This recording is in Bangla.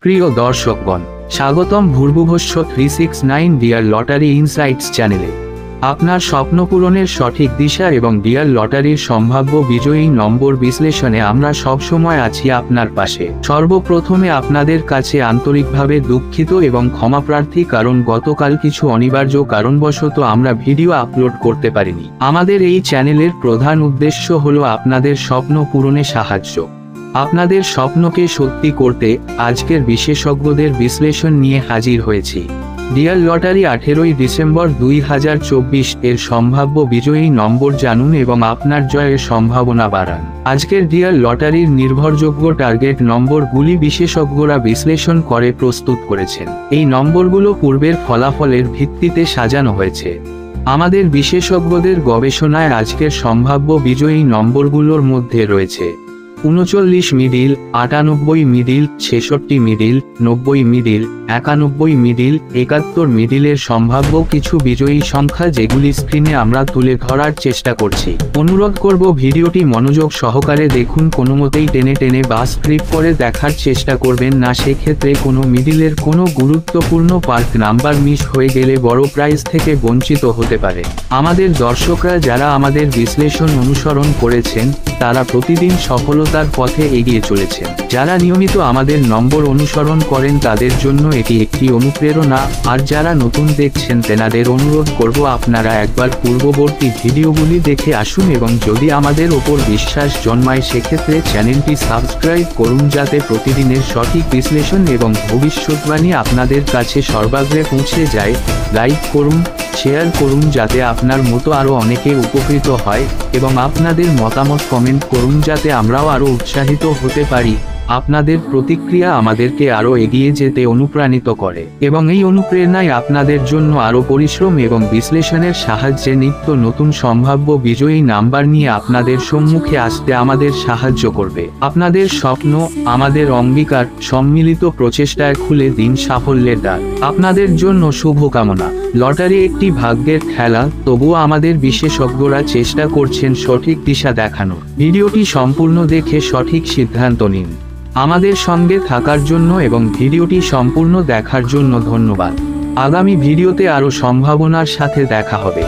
প্রিয় দর্শকগণ, স্বাগতম ভূর্ভুভস্য 369 ডিয়ার লটারি ইনসাইটস চ্যানেলে। আপনার স্বপ্ন পূরণের সঠিক দিশা এবং ডিয়ার লটারির সম্ভাব্য বিজয়ী নম্বর বিশ্লেষণে আমরা সবসময় আছি আপনার পাশে। সর্বপ্রথমে আপনাদের কাছে আন্তরিকভাবে দুঃখিত এবং ক্ষমাপ্রার্থী, কারণ গতকাল কিছু অনিবার্য কারণবশত আমরা ভিডিও আপলোড করতে পারিনি। আমাদের এই চ্যানেলের প্রধান উদ্দেশ্য হলো আপনাদের স্বপ্ন পূরণে সাহায্য। আপনাদের স্বপ্নকে সত্যি করতে আজকের বিশেষজ্ঞদের বিশ্লেষণ নিয়ে হাজির হয়েছি। ডিয়ার লটারি 18ই ডিসেম্বর 2024 এর সম্ভাব্য বিজয়ী নম্বর জানুন এবং আপনার জয়ের সম্ভাবনা বাড়ান। আজকের ডিয়ার লটারির নির্ভরযোগ্য টার্গেট নম্বরগুলি বিশেষজ্ঞরা বিশ্লেষণ করে প্রস্তুত করেছেন। এই নম্বরগুলো পূর্বের ফলাফলের ভিত্তিতে সাজানো হয়েছে। আমাদের বিশেষজ্ঞদের গবেষণায় আজকের সম্ভাব্য বিজয়ী নম্বরগুলোর মধ্যে রয়েছে 39 middle, 98 middle, 66 middle, 90 middle, 91 middle, 71 মিডিলের সম্ভাব্য কিছু বিজয়ী সংখ্যা, যেগুলি স্ক্রিনে আমরা তুলে ধরার চেষ্টা করছি। অনুরোধ করব ভিডিওটি মনোযোগ সহকারে দেখুন, কোনোমতেই টেনে টেনে বা স্ক্রিপ করে দেখার চেষ্টা করবেন না, সেক্ষেত্রে কোনো মিডিলের কোনো গুরুত্বপূর্ণ পার্ট নাম্বার মিস হয়ে গেলে বড় প্রাইজ থেকে বঞ্চিত হতে পারে। আমাদের দর্শকরা যারা আমাদের বিশ্লেষণ অনুসরণ করেছেন তারা প্রতিদিন সফলতার পথে এগিয়ে চলেছেন। যারা নিয়মিত আমাদের নম্বর অনুসরণ করেন তাদের জন্য এটি একটি অনুপ্রেরণা, আর যারা নতুন দেখছেন তেনাদের অনুরোধ করব আপনারা একবার পূর্ববর্তী ভিডিওগুলি দেখে আসুন এবং যদি আমাদের ওপর বিশ্বাস জন্মায় সেক্ষেত্রে চ্যানেলটি সাবস্ক্রাইব করুন, যাতে প্রতিদিনের সঠিক বিশ্লেষণ এবং ভবিষ্যৎবাণী আপনাদের কাছে সর্বাগ্রে পৌঁছে যায়। লাইক করুন, শেয়ার করুন, যাতে আপনার মতো আরও অনেকে উপকৃত হয়, এবং আপনাদের মতামত কমেন্ট করুন, যাতে আমরাও আরও উৎসাহিত হতে পারি। আপনাদের প্রতিক্রিয়া আমাদেরকে আরও এগিয়ে যেতে অনুপ্রাণিত করে এবং এই অনুপ্রেরণায় আপনাদের জন্য আরও পরিশ্রম এবং বিশ্লেষণের সাহায্যে নিত্য নতুন সম্ভাব্য বিজয়ী নাম্বার নিয়ে আপনাদের সম্মুখে আসতে আমাদের সাহায্য করবে। আপনাদের স্বপ্ন, আমাদের অঙ্গীকার, সম্মিলিত প্রচেষ্টায় খুলে দিন সাফল্যের দ্বার। আপনাদের জন্য শুভকামনা। লটারি একটি ভাগ্যের খেলা, তবুও আমাদের বিশেষজ্ঞরা চেষ্টা করছেন সঠিক দিশা দেখানোর। ভিডিওটি সম্পূর্ণ দেখে সঠিক সিদ্ধান্ত নিন। আমাদের সঙ্গে থাকার জন্য এবং ভিডিওটি সম্পূর্ণ দেখার জন্য ধন্যবাদ। আগামী ভিডিওতে আরও সম্ভাবনার সাথে দেখা হবে।